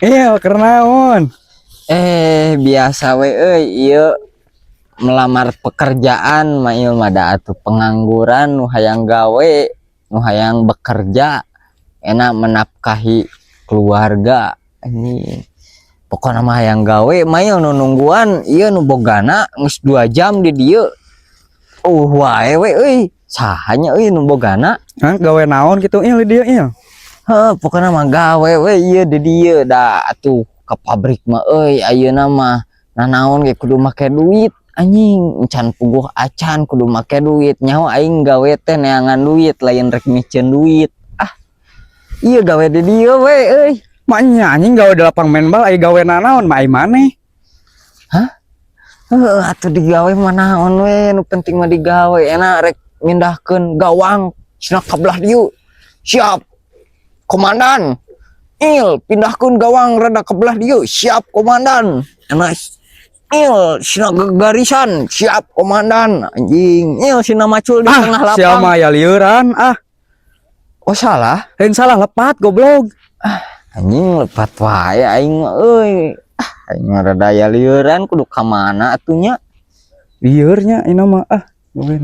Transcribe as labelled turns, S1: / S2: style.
S1: Iya kernaon.
S2: Biasa we iya melamar pekerjaan mah ieu mah da atuh pengangguran nu hayang gawe, nu hayang bekerja, enak menafkahi keluarga. Ini pokokna mah hayang gawe mah ieu nu nungguan ieu nu bogana geus 2 jam di dieu. Wae we euy, saha nya euy nu bogana?
S1: Hah, gawe naon gitu ieu dia ieu.
S2: Pokokna mah gawe we ieu di dieu da atuh ke pabrik mah euy ayeuna mah nanaon ge kudu make duit anjing, encan puguh acan kudu make duit nyaho aing gawe teh neangan duit lain rek micen duit. Iya gawe di dieu we euy.
S1: Maknya anjing gawe di lapang main bal aya gawe nanaon mah ai maneh.
S2: Atuh digawe mah naon we nu penting mah digawe enak rek mindahkeun gawang cenah kabelah dieu. Siap komandan. Pindahkeun gawang rada kebelah dieu. Siap komandan. Enak Il sina garisan. Siap komandan. Anjing sina macul di tengah lapang.
S1: Sia mah aya lieuran
S2: Oh salah.
S1: Lain salah lepat goblok.
S2: Anjing lepat wae aing euy. Aing rada aya lieuran kudu ka mana atuh nya?
S1: Lieur nya ini mah gawe